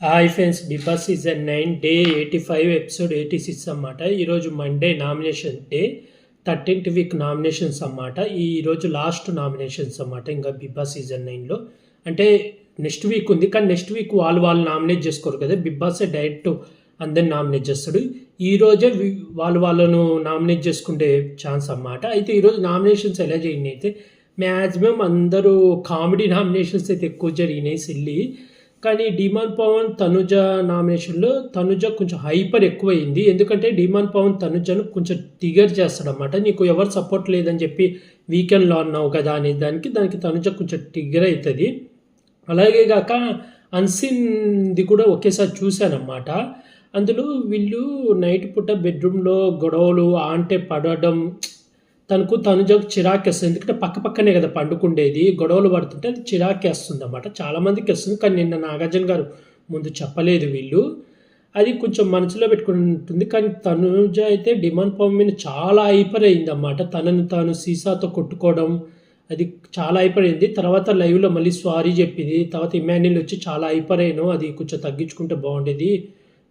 Hi friends, Bigg Boss season 9 day 85 episode 86 అన్నమాట. ఈరోజు Monday nomination day, 13th week nominations అన్నమాట. ఈరోజు last nominations అన్నమాట. ఇంకా బిగ్ బాస్ సీజన్ 9లో అంటే నెక్స్ట్ వీక్ ఉంది, కానీ నెక్స్ట్ వీక్ వాళ్ళు నామినేట్ చేసుకోరు కదా. బిగ్ బాసే డైరెక్ట్ అందరిని నామినేట్ చేస్తాడు. ఈరోజే వాళ్ళను నామినేట్ చేసుకునే ఛాన్స్ అన్నమాట. అయితే ఈరోజు నామినేషన్స్ ఎలా జరిగినాయి అయితే మ్యాక్సిమం అందరూ కామెడీ నామినేషన్స్ అయితే ఎక్కువ జరిగినాయి, సిల్లీ. కానీ డిమాండ్ పవన్ తనుజ నామినేషన్లో తనుజ కొంచెం హైపర్ ఎక్కువైంది. ఎందుకంటే డిమాండ్ పవన్ తనుజను కొంచెం టిగర్ చేస్తాడనమాట. నీకు ఎవరు సపోర్ట్ లేదని చెప్పి వీకెండ్లో అన్నావు కదా అనే దానికి తనుజ కొంచెం టిగర్ అవుతుంది. అలాగే కాక అన్సీన్ది కూడా ఒకేసారి చూశానమాట. అందులో వీళ్ళు నైట్ పూట బెడ్రూమ్లో గొడవలు అంటే పడడం, తనుజకు చిరాకేస్తుంది. ఎందుకంటే పక్కనే కదా పండుకుండేది, గొడవలు పడుతుంటే అది చిరాకేస్తుంది అన్నమాట. చాలామందికి వస్తుంది, కానీ నిన్న నాగార్జున గారు ముందు చెప్పలేదు వీళ్ళు. అది కొంచెం మనసులో పెట్టుకుంటుంది. కానీ తనుజ అయితే డిమాండ్ పవన్ మీద చాలా హైపర్ అయిందన్నమాట. తనను తాను సీసాతో కొట్టుకోవడం అది చాలా హైపర్ అయింది. తర్వాత లైవ్లో మళ్ళీ సారీ చెప్పింది. తర్వాత ఇమాన్యుల్ వచ్చి చాలా హైపర్ అయినావు, అది కొంచెం తగ్గించుకుంటే బాగుండేది,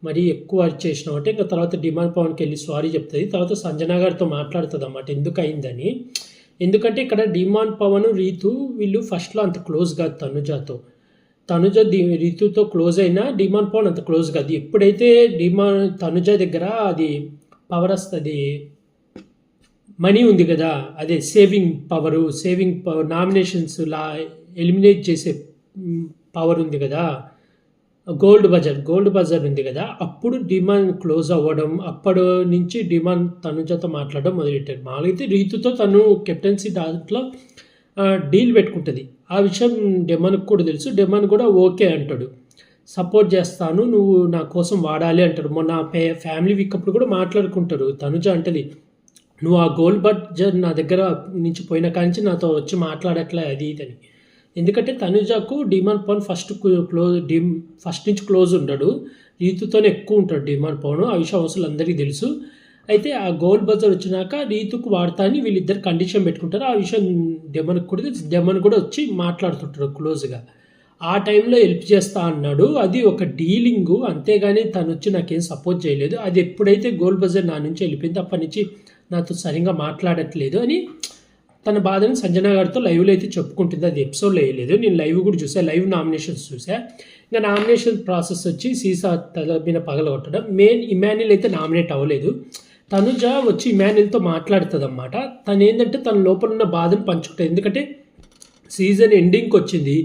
మరీ ఎక్కువ చేసినావు అంటే ఇంకా తర్వాత డిమాండ్ పవన్కి వెళ్ళి సారీ చెప్తుంది. తర్వాత సంజన గారితో మాట్లాడుతుంది అన్నమాట ఎందుకు అయిందని. ఎందుకంటే ఇక్కడ డిమాండ్ పవన్ రీతు వీళ్ళు ఫస్ట్లో అంత క్లోజ్ కాదు తనుజ రీతుతో క్లోజ్ అయినా డిమాండ్ పవన్ అంత క్లోజ్ కాదు. ఎప్పుడైతే తనుజ దగ్గర అది పవర్ వస్తుంది, మనీ ఉంది కదా, అదే సేవింగ్ పవర్ నామినేషన్స్ ఎలిమినేట్ చేసే పవర్ ఉంది కదా, గోల్డ్ బజార్ ఉంది కదా, అప్పుడు డిమాండ్ క్లోజ్ అవ్వడం, అప్పటి నుంచి డిమాండ్ తనుజతో మాట్లాడడం మొదలెట్టాడు. మామూలుగా రీతుతో తను కెప్టెన్సీ దాంట్లో డీల్ పెట్టుకుంటుంది. ఆ విషయం డెమాన్కి కూడా తెలుసు. డెమాన్ కూడా ఓకే అంటాడు, సపోర్ట్ చేస్తాను, నువ్వు నా కోసం వాడాలి అంటాడు. మొన్న ఫ్యామిలీ వీక్ అప్పుడు కూడా మాట్లాడుకుంటారు. తనుజ అంటది, నువ్వు ఆ గోల్డ్ బజార్ నా దగ్గర నుంచి పోయిన కాంచి నాతో వచ్చి మాట్లాడట్లే అది ఇదని. ఎందుకంటే తనుజకు డిమాండ్ పవన్ ఫస్ట్ నుంచి క్లోజ్ ఉండడు, రీతుతోనే ఎక్కువ ఉంటాడు డిమాండ్ పవన్. ఆ విషయం అవసరం అందరికీ తెలుసు. అయితే ఆ గోల్డ్ బజార్ వచ్చినాక రీతుకు వాడతా అని వీళ్ళిద్దరు కండిషన్ పెట్టుకుంటారు. ఆ విషయం డెమన్కి కూడా తెలుసు. డెమన్ కూడా వచ్చి మాట్లాడుతుంటాడు క్లోజ్గా. ఆ టైంలో హెల్ప్ చేస్తా అన్నాడు. అది ఒక డీలింగు, అంతేగాని తను వచ్చి నాకేం సపోర్ట్ చేయలేదు. అది ఎప్పుడైతే గోల్డ్ బజార్ నా నుంచి వెళ్ళిపోయింది అప్పటి నుంచి నాతో సరిగ్గా మాట్లాడట్లేదు అని తన బాధను సంజన గారితో లైవ్లో అయితే చెప్పుకుంటుంది. అది ఎపిసోడ్లో వేయలేదు, నేను లైవ్ కూడా చూసా, లైవ్ నామినేషన్స్ చూసా. ఇంకా నామినేషన్ ప్రాసెస్ వచ్చి సీసా తల మీద పగలగొట్టడం. ఇమాన్యుల్ అయితే నామినేట్ అవ్వలేదు. తనుజ వచ్చి ఇమాన్యుల్తో మాట్లాడుతుంది అన్నమాట. తను ఏంటంటే తన లోపల ఉన్న బాధను పంచుకుంటుంది. ఎందుకంటే సీజన్ ఎండింగ్కి వచ్చింది,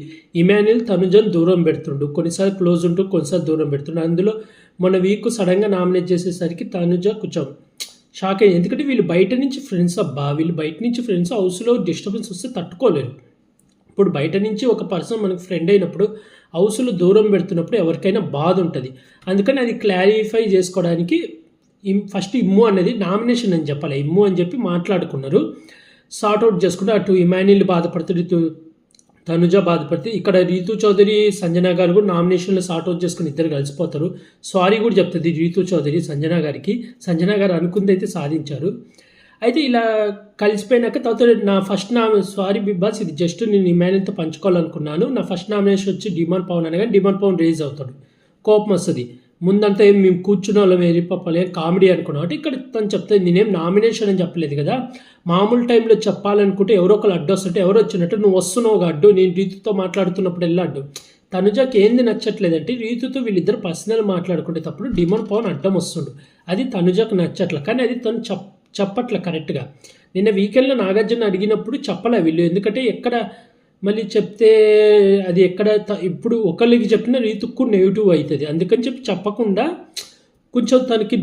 ఇమాన్యుల్ తనుజను దూరం పెడుతుండు, కొన్నిసార్లు క్లోజ్ ఉంటూ కొన్నిసార్లు దూరం పెడుతుండు. అందులో మొన్న వీక్ సడన్గా నామినేట్ చేసేసరికి తనుజ కొంచెం షాక్ అయ్యింది. ఎందుకంటే వీళ్ళు బయట నుంచి ఫ్రెండ్స్ హౌస్లో డిస్టర్బెన్స్ వస్తే తట్టుకోలేరు. ఇప్పుడు బయట నుంచి ఒక పర్సన్ మనకు ఫ్రెండ్ అయినప్పుడు హౌస్లో దూరం పెడుతున్నప్పుడు ఎవరికైనా బాధ ఉంటుంది. అందుకని అది క్లారిఫై చేసుకోవడానికి ఫస్ట్ ఇమ్ము అనేది నామినేషన్ అని చెప్పాలి, ఇమ్ము అని చెప్పి మాట్లాడుకున్నారు, సార్ట్అవుట్ చేసుకుంటే అటు ఇమాన్యుల్ బాధపడుతుంది, ఇటు తనుజ బాధపడితే ఇక్కడ రీతు చౌదరి సంజన గారు కూడా నామినేషన్లో సార్ట్అవుట్ చేసుకుని ఇద్దరు కలిసిపోతారు. సారీ కూడా చెప్తుంది రీతు చౌదరి సంజన గారికి. సంజన గారు అనుకుంది అయితే సాధించారు. అయితే ఇలా కలిసిపోయినాక తర్వాత నా ఫస్ట్ సారీ బిగ్ బాస్, ఇది జస్ట్ నేను ఇమాన్యుల్తో పంచుకోవాలనుకున్నాను, నా ఫస్ట్ నామినేషన్ వచ్చి డిమాండ్ పవన్ అనగా డిమాండ్ పవన్ రేజ్ అవుతాడు, కోపం వస్తుంది. ముందంతా ఏం మేము కూర్చున్న వాళ్ళం ఏరిపప్పలే కామెడీ అనుకున్నాం అంటే ఇక్కడ తను చెప్తే నేనేం నామినేషన్ అని చెప్పలేదు కదా, మామూలు టైంలో చెప్పాలనుకుంటే ఎవరో ఒకరు అడ్డు వస్తుంటే ఎవరు వచ్చినట్టు నువ్వు వస్తున్నావు అడ్డు, నేను రీతుతో మాట్లాడుతున్నప్పుడు వెళ్ళి అడ్డు. తనుజకి ఏంది నచ్చట్లేదంటే రీతుతో వీళ్ళిద్దరు పర్సనల్ మాట్లాడుకునేటప్పుడు డిమాండ్ పవన్ అడ్డం వస్తుండు, అది తనుజకు నచ్చట్ల. కానీ అది తను చెప్పట్లే కరెక్ట్గా. నిన్న వీకెండ్లో నాగార్జున అడిగినప్పుడు చెప్పలే వీళ్ళు, ఎందుకంటే ఎక్కడ మళ్ళీ చెప్తే అది ఎక్కడ ఇప్పుడు ఒకరికి చెప్పిన రీతుకు నెగిటివ్ అవుతుంది. అందుకని చెప్పి చెప్పకుండా కొంచెం తనకి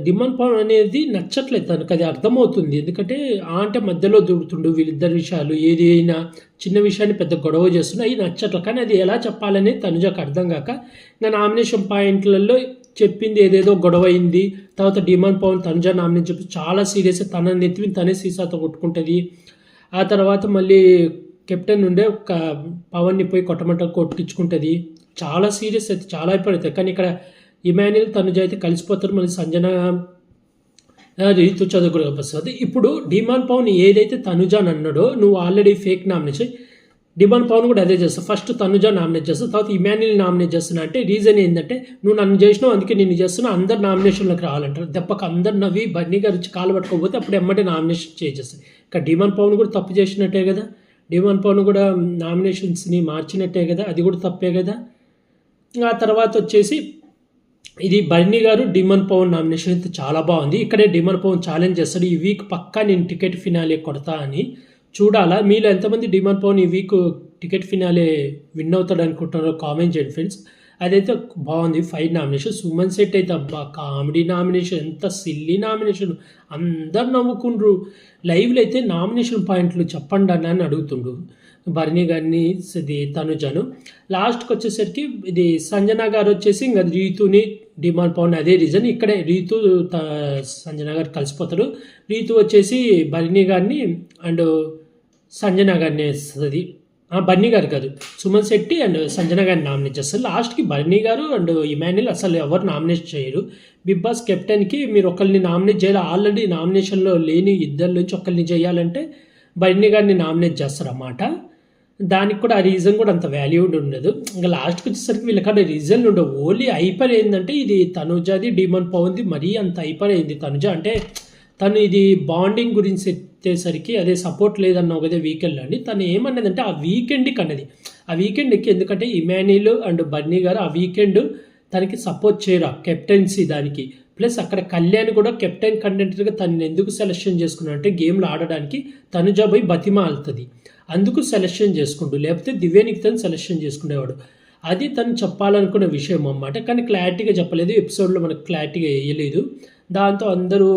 డిమాండ్ పవన్ అనేది నచ్చట్లేదు, తనకు అది అర్థమవుతుంది. ఎందుకంటే అంటే మధ్యలో దూరుతుండు, వీళ్ళిద్దరి విషయాలు ఏది అయినా చిన్న విషయాన్ని పెద్ద గొడవ చేస్తున్నా అవి నచ్చట్లేదు. కానీ అది ఎలా చెప్పాలనేది తనుజకు అర్థం కాక నా నామినేషన్ పాయింట్లలో చెప్పింది ఏదేదో గొడవ అయింది. తర్వాత డిమాండ్ పవన్ తనుజ నామినేషన్ చెప్పి చాలా సీరియస్, తన నెత్తిని తనే సీసాతో కొట్టుకుంటుంది. ఆ తర్వాత మళ్ళీ కెప్టెన్ ఉండే ఒక పవన్ని పోయి కొట్టించుకుంటుంది. చాలా సీరియస్ అయితే చాలా అయిపోతుంది. కానీ ఇక్కడ ఇమాన్యుల్ తనుజ అయితే కలిసిపోతారు. మళ్ళీ సంజన రీతు చదువుకునే వస్తుంది. ఇప్పుడు డిమాండ్ పవన్ ఏదైతే తనుజ అని అన్నాడో, నువ్వు already fake nomination demand Pawan కూడా అదే చేస్తా. ఫస్ట్ తనుజ నామినేట్ చేస్తా, తర్వాత ఇమాన్యుల్ నామినేట్ చేస్తున్నా. అంటే రీజన్ ఏంటంటే నువ్వు నన్ను చేసినావు అందుకే నిన్ను చేస్తున్నా, అందరు నామినేషన్లోకి రావాలంటారు. దెబ్బకి అందరు నవ్వి బన్నీ గారు వచ్చి కాలు పట్టుకోకపోతే అప్పుడు ఎమ్మటే నామినేషన్ చేసేస్తాయి. ఇక డిమాండ్ పవన్ కూడా తప్పు చేసినట్టే కదా, డిమాండ్ పవన్ కూడా నామినేషన్స్ని మార్చినట్టే కదా, అది కూడా తప్పే కదా. ఆ తర్వాత వచ్చేసి ఇది బన్నీ గారు డిమాండ్ పవన్ నామినేషన్ అయితే చాలా బాగుంది. ఇక్కడే డిమాండ్ పవన్ ఛాలెంజ్ చేస్తాడు, ఈ వీక్ పక్కా నేను టికెట్ ఫినాలే కొడతా అని. చూడాలా మీలో ఎంతమంది డిమాండ్ పవన్ ఈ వీక్ టికెట్ ఫినాలే విన్ అవుతాడు అనుకుంటున్నారో కామెంట్ చేయండి ఫ్రెండ్స్. అదైతే బాగుంది. 5 నామినేషన్. సుమన్ శెట్టి అయితే అబ్బా కామెడీ నామినేషన్, ఎంత సిల్లీ నామినేషన్, అందరు నవ్వుకుండ్రు. లైవ్లో అయితే నామినేషన్ పాయింట్లు చెప్పండి అని అడుగుతుండ్రు బర్నీ గారిని, ఇది తనుజను. లాస్ట్కి వచ్చేసరికి ఇది సంజన గారు వచ్చేసి ఇంకా రీతుని డిమాండ్ పవన్ అదే రీజన్. ఇక్కడే రీతు సంజన గారు కలిసిపోతారు. రీతు వచ్చేసి బర్నీ గారిని అండ్ సంజన గారిని వేస్తుంది. బన్నీ గారు కాదు, సుమన్ శెట్టి అండ్ సంజన గారిని నామినేట్ చేస్తారు. లాస్ట్కి బన్నీ గారు అండ్ ఇమాన్యుల్ అసలు ఎవరు నామినేట్ చేయరు. బిగ్ బాస్ కెప్టెన్కి మీరు ఒకరిని నామినేట్ చేయాలి, ఆల్రెడీ నామినేషన్లో లేని ఇద్దరి నుంచి ఒకరిని చేయాలంటే బన్నీ గారిని నామినేట్ చేస్తారన్నమాట. దానికి కూడా ఆ రీజన్ కూడా అంత వాల్యూడ్ ఉండదు. ఇంకా లాస్ట్కి వచ్చేసరికి వీళ్ళకాడ రీజన్ ఉండవు. ఓన్లీ హైపర్ ఏంటంటే ఇది తనుజాది డిమాండ్ పవన్ది మరీ అంత హైపర్ అయింది. తనుజ అంటే తను ఇది బాండింగ్ గురించి ఎత్తేసరికి అదే సపోర్ట్ లేదన్నావు కదా వీకెండ్లో అండి. తను ఏమన్నదంటే ఆ వీకెండ్కి అన్నది, ఆ వీకెండ్కి ఎందుకంటే ఇమాన్యుల్ అండ్ బన్నీ గారు ఆ వీకెండ్ తనకి సపోర్ట్ చేయరు కెప్టెన్సీ దానికి. ప్లస్ అక్కడ కళ్యాణ్ కూడా కెప్టెన్ కంటెంటర్గా తను ఎందుకు సెలెక్షన్ చేసుకున్నాడు అంటే గేమ్లో ఆడడానికి తనుజ పోయి బతిమాలుతుంది, అందుకు సెలెక్షన్ చేసుకుంటూ, లేకపోతే దివ్యానికి తను సెలెక్షన్ చేసుకునేవాడు. అది తను చెప్పాలనుకున్న విషయం అన్నమాట. కానీ క్లారిటీగా చెప్పలేదు, ఎపిసోడ్లో మనకు క్లారిటీగా వేయలేదు. దాంతో అందరూ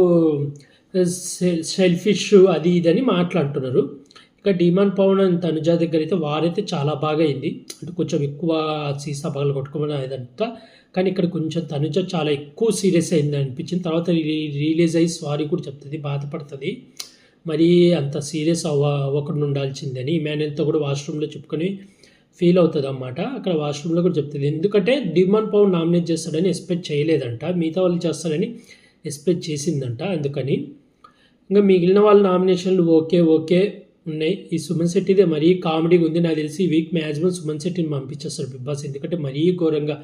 సెల్ఫిష్ అది ఇదని మాట్లాడుతున్నారు. ఇక డిమాండ్ పవన్ అండ్ తనుజ దగ్గర అయితే వారైతే చాలా బాగా అయింది, అంటే కొంచెం ఎక్కువ సీసా పగలు కొట్టుకోమని అదంతా. కానీ ఇక్కడ కొంచెం తనుజ చాలా ఎక్కువ సీరియస్ అయింది అనిపించింది. తర్వాత రిలీజ్ అయ్యి సారీ కూడా చెప్తుంది, బాధపడుతుంది, మరీ అంత సీరియస్ అవ్వకుండా ఉండాల్సిందని. ఇమాన్యుల్తో కూడా వాష్రూమ్లో చెప్పుకొని ఫీల్ అవుతుంది అన్నమాట. అక్కడ వాష్రూమ్లో కూడా చెప్తుంది, ఎందుకంటే డిమాండ్ పవన్ నామినేట్ చేస్తాడని ఎక్స్పెక్ట్ చేయలేదంట, మిగతా వాళ్ళు చేస్తారని ఎక్స్పెక్ట్ చేసిందంట. అందుకని ఇంకా మిగిలిన వాళ్ళ నామినేషన్లు ఓకే ఉన్నాయి. ఈ సుమన్ శెట్టిదే మరీ కామెడీగా ఉంది. నాకు తెలిసి ఈ వీక్ మ్యాక్సిమం సుమన్ శెట్టిని పంపించేస్తారు బిగ్ బాస్, ఎందుకంటే మరీ ఘోరంగా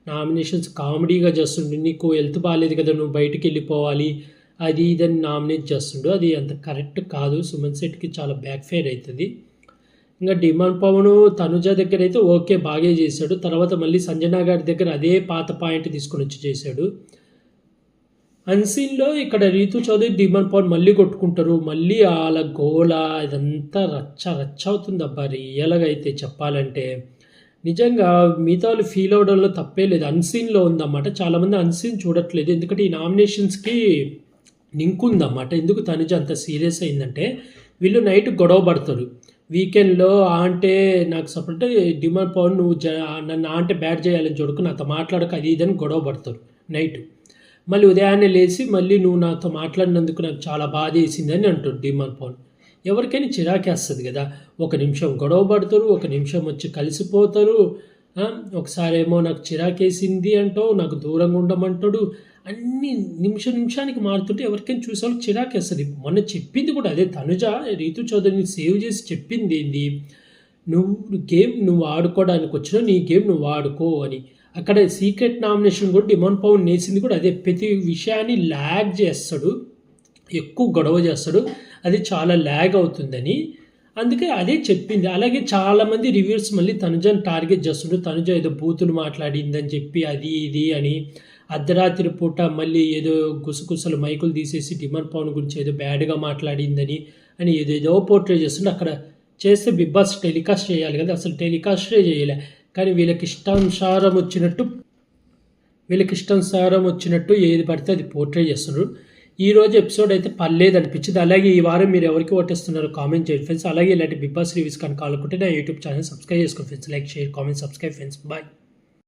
నామినేషన్స్ కామెడీగా చేస్తుండే. నీకు హెల్త్ బాగాలేదు కదా, నువ్వు బయటికి వెళ్ళిపోవాలి, అది ఇదని నామినేట్ చేస్తుండు. అది అంత కరెక్ట్ కాదు, సుమన్ శెట్టికి చాలా బ్యాక్ ఫైర్ అవుతుంది. ఇంకా డిమాండ్ పవన్ తనుజ దగ్గర అయితే ఓకే బాగా చేశాడు. తర్వాత మళ్ళీ సంజన గారి దగ్గర అదే పాత పాయింట్ తీసుకొని వచ్చి చేశాడు. అన్సీన్లో ఇక్కడ రీతు చౌదరి డిమాండ్ పవన్ మళ్ళీ కొట్టుకుంటారు, మళ్ళీ వాళ్ళ గోల ఇదంతా రచ్చ అవుతుంది అబ్బా. రియల్గా అయితే చెప్పాలంటే నిజంగా మిగతా వాళ్ళు ఫీల్ అవడంలో తప్పే లేదు, అన్సీన్లో ఉందన్నమాట. చాలామంది అన్సీన్ చూడట్లేదు, ఎందుకంటే ఈ నామినేషన్స్కి లింక్ ఉందన్నమాట. ఎందుకు తనుజ అంత సీరియస్ అయిందంటే వీళ్ళు నైట్ గొడవ పడతారు వీకెండ్లో. అంటే నాకు సపోర్ట్ డిమాండ్ పవన్ నువ్వు నన్ను అంటే బ్యాట్ చేయాలని చూడకు, నాతో మాట్లాడక అది ఇదని గొడవ పడతారు నైట్. మళ్ళీ ఉదయాన్నే లేచి మళ్ళీ నువ్వు నాతో మాట్లాడినందుకు నాకు చాలా బాధ వేసిందని అంటాడు డిమాండ్ పవన్. ఎవరికైనా చిరాకేస్తుంది కదా, ఒక నిమిషం గొడవ పడతారు, ఒక నిమిషం వచ్చి కలిసిపోతారు, ఒకసారి ఏమో నాకు చిరాకేసింది అంటావు, నాకు దూరంగా ఉండమంటాడు, అన్ని నిమిషానికి మారుతుంటే ఎవరికైనా చూసే వాళ్ళకి చిరాకేస్తుంది. మొన్న చెప్పింది కూడా అదే తనుజ, రీతు చౌదరిని సేవ్ చేసి చెప్పింది ఏంది, నువ్వు ఆడుకోవడానికి వచ్చినా నీ గేమ్ నువ్వు ఆడుకో అని. అక్కడ సీక్రెట్ నామినేషన్ కూడా డిమాండ్ పవన్ నేసింది కూడా అదే, ప్రతి విషయాన్ని ల్యాగ్ చేస్తాడు, ఎక్కువ గొడవ చేస్తాడు, అది చాలా ల్యాగ్ అవుతుందని. అందుకే అదే చెప్పింది. అలాగే చాలామంది రివ్యూర్స్ మళ్ళీ తనుజని టార్గెట్ చేస్తుండ్రు, తనుజ ఏదో బూతులు మాట్లాడిందని చెప్పి అది ఇది అని. అర్ధరాత్రి పూట మళ్ళీ ఏదో గుసగుసలు మైకులు తీసేసి డిమాండ్ పవన్ గురించి ఏదో బ్యాడ్గా మాట్లాడిందని అని ఏదేదో పోర్ట్రే చేస్తుండే. అక్కడ చేస్తే బిగ్ బాస్ టెలికాస్ట్ చేయాలి కదా, అసలు టెలికాస్టే చేయలే. కానీ వీళ్ళకి ఇష్టానుసారం వచ్చినట్టు ఏది పడితే అది పోర్ట్రే చేస్తున్నారు. ఈరోజు ఎపిసోడ్ అయితే పర్లేదు అనిపించింది. అలాగే ఈ వారం మీరు ఎవరికి ఓటేస్తున్నారో కామెంట్ చేయండి ఫ్రెండ్స్. అలాగే ఇలాంటి బిగ్ బాస్ రివ్యూస్ కనుక కావాలనుకుంటే నా యూట్యూబ్ ఛానల్ సబ్స్క్రైబ్ చేసుకోండి friends. Like, share, comment, subscribe friends. Bye.